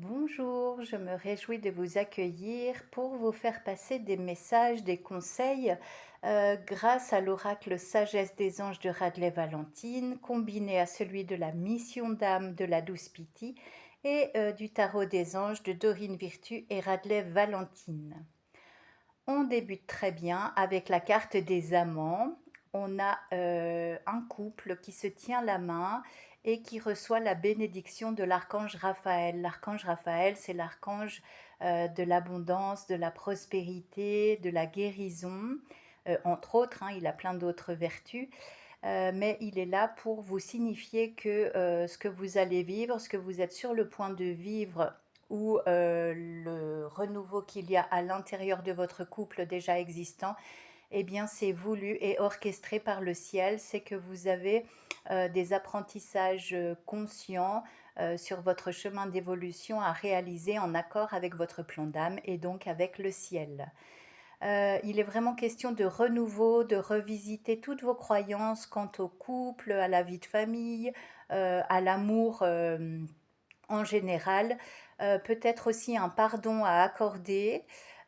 Bonjour, je me réjouis de vous accueillir pour vous faire passer des messages, des conseils grâce à l'oracle Sagesse des anges de Radley Valentine, combiné à celui de la mission d'âme de la douce Pity et du tarot des anges de Dorine Virtue et Radley Valentine. On débute très bien avec la carte des amants. On a un couple qui se tient la main et qui reçoit la bénédiction de l'archange Raphaël. L'archange Raphaël, c'est l'archange de l'abondance, de la prospérité, de la guérison, entre autres, hein, il a plein d'autres vertus, mais il est là pour vous signifier que ce que vous allez vivre, ce que vous êtes sur le point de vivre, ou le renouveau qu'il y a à l'intérieur de votre couple déjà existant, eh bien c'est voulu et orchestré par le ciel. C'est que vous avez des apprentissages conscients sur votre chemin d'évolution à réaliser en accord avec votre plan d'âme et donc avec le ciel. Il est vraiment question de renouveau, de revisiter toutes vos croyances quant au couple, à la vie de famille, à l'amour en général, peut-être aussi un pardon à accorder.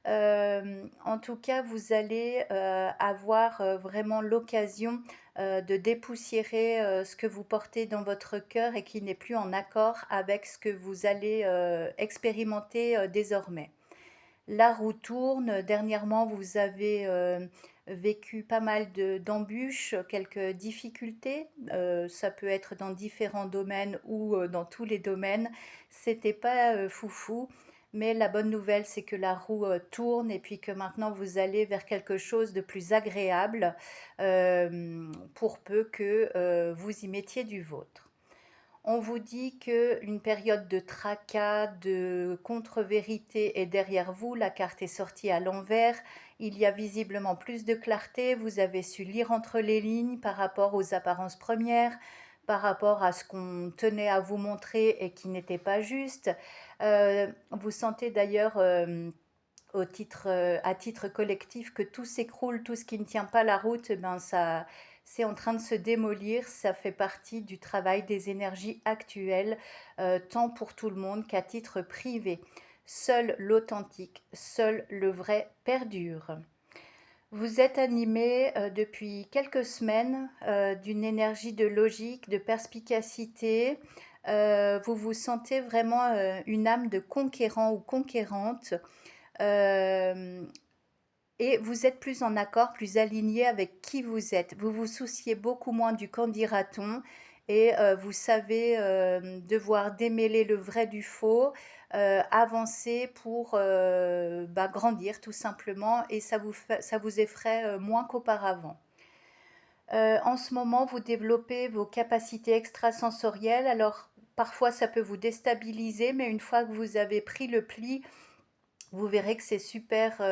En tout cas, vous allez avoir vraiment l'occasion de dépoussiérer ce que vous portez dans votre cœur et qui n'est plus en accord avec ce que vous allez expérimenter désormais. La roue tourne. Dernièrement, vous avez vécu pas mal d'embûches, quelques difficultés. Ça peut être dans différents domaines ou dans tous les domaines. C'était pas foufou, mais la bonne nouvelle, c'est que la roue tourne et puis que maintenant vous allez vers quelque chose de plus agréable, pour peu que vous y mettiez du vôtre. On vous dit qu'une période de tracas, de contre-vérité est derrière vous. La carte est sortie à l'envers. Il y a visiblement plus de clarté. Vous avez su lire entre les lignes par rapport aux apparences premières, par rapport à ce qu'on tenait à vous montrer et qui n'était pas juste. Vous sentez d'ailleurs à titre collectif que tout s'écroule, tout ce qui ne tient pas la route, eh ben ça, c'est en train de se démolir. Ça fait partie du travail des énergies actuelles, tant pour tout le monde qu'à titre privé. Seul l'authentique, seul le vrai perdure. Vous êtes animé depuis quelques semaines d'une énergie de logique, de perspicacité. Vous vous sentez vraiment une âme de conquérant ou conquérante. Euh, et vous êtes plus en accord, plus aligné avec qui vous êtes. Vous vous souciez beaucoup moins du qu'en dira-t-on et vous savez devoir démêler le vrai du faux, avancer pour grandir tout simplement, et ça vous effraie moins qu'auparavant. En ce moment, vous développez vos capacités extrasensorielles. Alors parfois ça peut vous déstabiliser, mais une fois que vous avez pris le pli, vous verrez que c'est super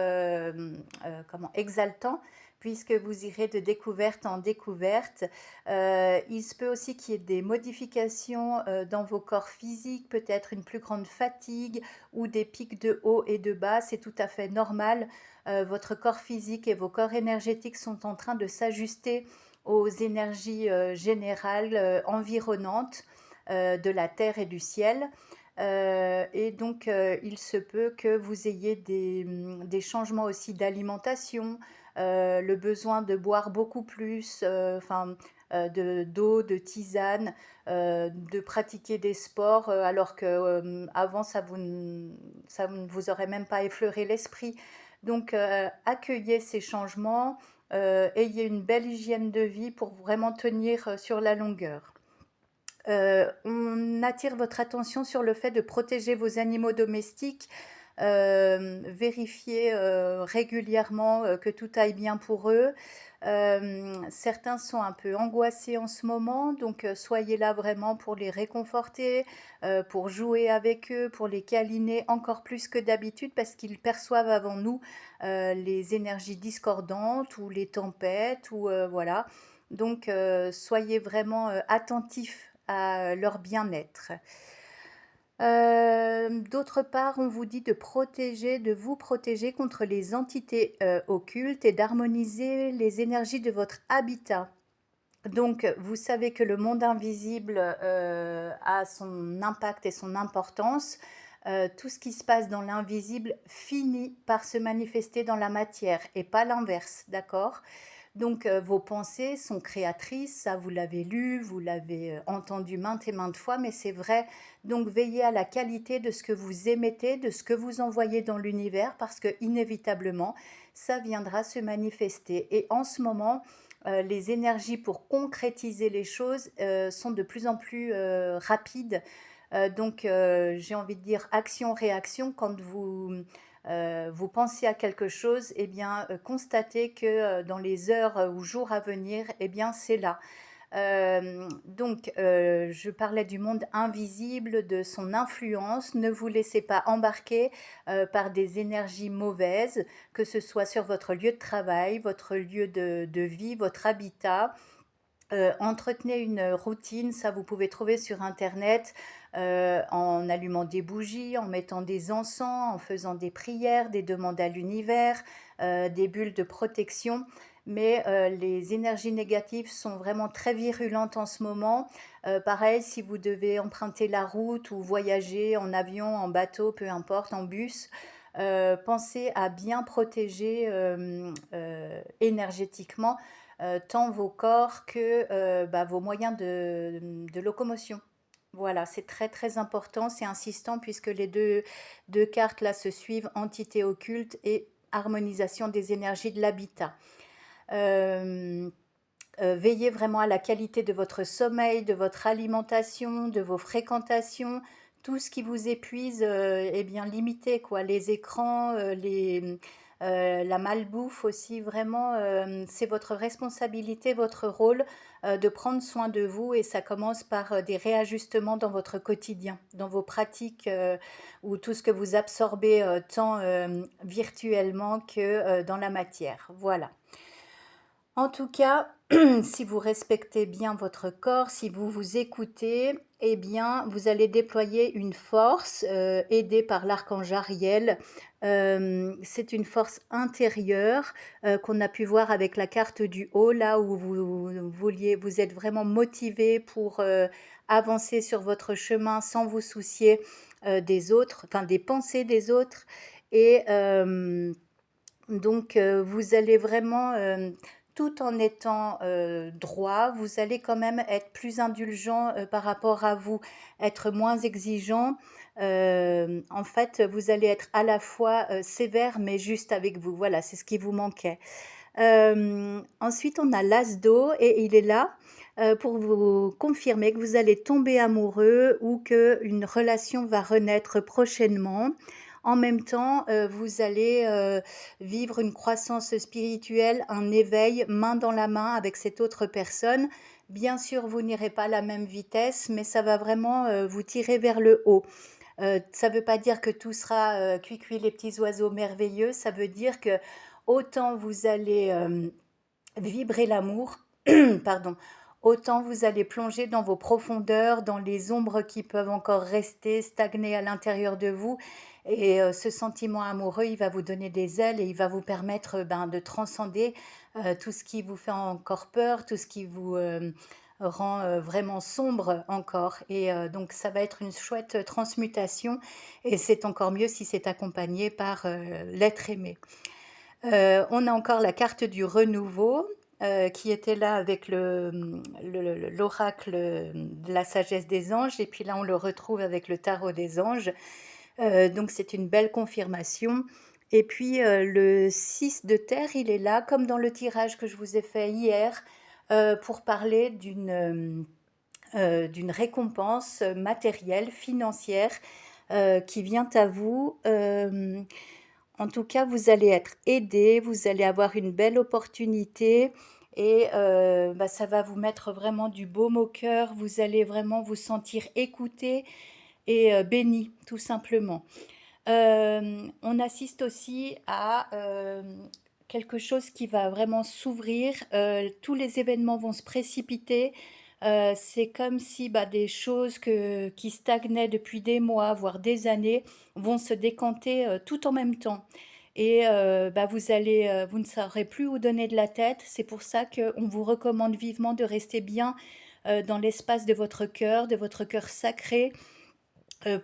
exaltant, puisque vous irez de découverte en découverte. Il se peut aussi qu'il y ait des modifications dans vos corps physiques, peut-être une plus grande fatigue ou des pics de haut et de bas. C'est tout à fait normal. Votre corps physique et vos corps énergétiques sont en train de s'ajuster aux énergies générales environnantes de la terre et du ciel. Et donc, il se peut que vous ayez des changements aussi d'alimentation, le besoin de boire beaucoup plus, d'eau, de tisane, de pratiquer des sports, alors que avant ça ne vous aurait même pas effleuré l'esprit. Donc, accueillez ces changements, ayez une belle hygiène de vie pour vraiment tenir sur la longueur. On attire votre attention sur le fait de protéger vos animaux domestiques. Vérifiez régulièrement que tout aille bien pour eux. Certains sont un peu angoissés en ce moment, donc soyez là vraiment pour les réconforter, pour jouer avec eux, pour les câliner encore plus que d'habitude, parce qu'ils perçoivent avant nous les énergies discordantes ou les tempêtes, ou voilà. Donc soyez vraiment attentifs à leur bien-être. D'autre part, on vous dit de vous protéger contre les entités occultes et d'harmoniser les énergies de votre habitat. Donc, vous savez que le monde invisible a son impact et son importance. tout ce qui se passe dans l'invisible finit par se manifester dans la matière et pas l'inverse, d'accord? Donc, vos pensées sont créatrices, ça vous l'avez lu, vous l'avez entendu maintes et maintes fois, mais c'est vrai. Donc, veillez à la qualité de ce que vous émettez, de ce que vous envoyez dans l'univers, parce que inévitablement, ça viendra se manifester. Et en ce moment, les énergies pour concrétiser les choses sont de plus en plus rapides. Donc, j'ai envie de dire action-réaction. Quand vous pensez à quelque chose, eh bien, constatez que dans les heures ou jours à venir, eh bien, c'est là. Donc, je parlais du monde invisible, de son influence. Ne vous laissez pas embarquer par des énergies mauvaises, que ce soit sur votre lieu de travail, votre lieu de vie, votre habitat. Entretenez une routine, ça vous pouvez trouver sur internet, en allumant des bougies, en mettant des encens, en faisant des prières, des demandes à l'univers, des bulles de protection. Mais les énergies négatives sont vraiment très virulentes en ce moment. Pareil, si vous devez emprunter la route ou voyager en avion, en bateau, peu importe, en bus, pensez à bien protéger énergétiquement tant vos corps que bah, vos moyens de locomotion. Voilà, c'est très très important, c'est insistant puisque les deux cartes là se suivent, entité occulte et harmonisation des énergies de l'habitat. Euh, Veillez vraiment à la qualité de votre sommeil, de votre alimentation, de vos fréquentations. Tout ce qui vous épuise, eh bien limitez quoi. Les écrans, la malbouffe aussi, vraiment, c'est votre responsabilité, votre rôle de prendre soin de vous et ça commence par des réajustements dans votre quotidien, dans vos pratiques ou tout ce que vous absorbez tant virtuellement que dans la matière. Voilà. En tout cas, si vous respectez bien votre corps, si vous vous écoutez, eh bien, vous allez déployer une force aidée par l'archange Ariel. C'est une force intérieure qu'on a pu voir avec la carte du haut, là où vous êtes vraiment motivé pour avancer sur votre chemin sans vous soucier des autres, enfin des pensées des autres. Et donc, vous allez vraiment, tout en étant droit, vous allez quand même être plus indulgent par rapport à vous, être moins exigeant. En fait, vous allez être à la fois sévère mais juste avec vous. Voilà, c'est ce qui vous manquait. Ensuite, on a l'as d'eau et il est là pour vous confirmer que vous allez tomber amoureux ou qu'une relation va renaître prochainement. En même temps, vous allez vivre une croissance spirituelle, un éveil main dans la main avec cette autre personne. Bien sûr, vous n'irez pas à la même vitesse, mais ça va vraiment vous tirer vers le haut. Ça ne veut pas dire que tout sera cuit les petits oiseaux merveilleux, ça veut dire que autant vous allez vibrer l'amour, pardon, autant vous allez plonger dans vos profondeurs, dans les ombres qui peuvent encore rester, stagner à l'intérieur de vous. Et ce sentiment amoureux, il va vous donner des ailes et il va vous permettre de transcender tout ce qui vous fait encore peur, tout ce qui vous rend vraiment sombre encore. Et donc ça va être une chouette transmutation et c'est encore mieux si c'est accompagné par l'être aimé. On a encore la carte du renouveau qui était là avec l'oracle de la sagesse des anges et puis là on le retrouve avec le tarot des anges. Donc c'est une belle confirmation. Et puis le 6 de terre, il est là comme dans le tirage que je vous ai fait hier pour parler d'une récompense matérielle, financière qui vient à vous. En tout cas, vous allez être aidé, vous allez avoir une belle opportunité et ça va vous mettre vraiment du baume au cœur. Vous allez vraiment vous sentir écouté et béni, tout simplement. On assiste aussi à quelque chose qui va vraiment s'ouvrir. Tous les événements vont se précipiter. C'est comme si des choses qui stagnaient depuis des mois, voire des années, vont se décanter tout en même temps. Et vous ne saurez plus où donner de la tête. C'est pour ça qu'on vous recommande vivement de rester bien dans l'espace de votre cœur sacré,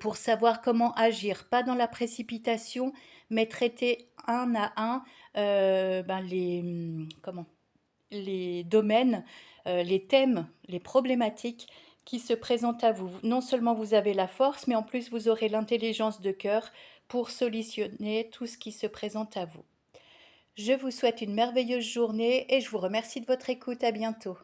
pour savoir comment agir, pas dans la précipitation, mais traiter un à un, comment? Les domaines, les thèmes, les problématiques qui se présentent à vous. Non seulement vous avez la force, mais en plus vous aurez l'intelligence de cœur pour solutionner tout ce qui se présente à vous. Je vous souhaite une merveilleuse journée et je vous remercie de votre écoute. À bientôt.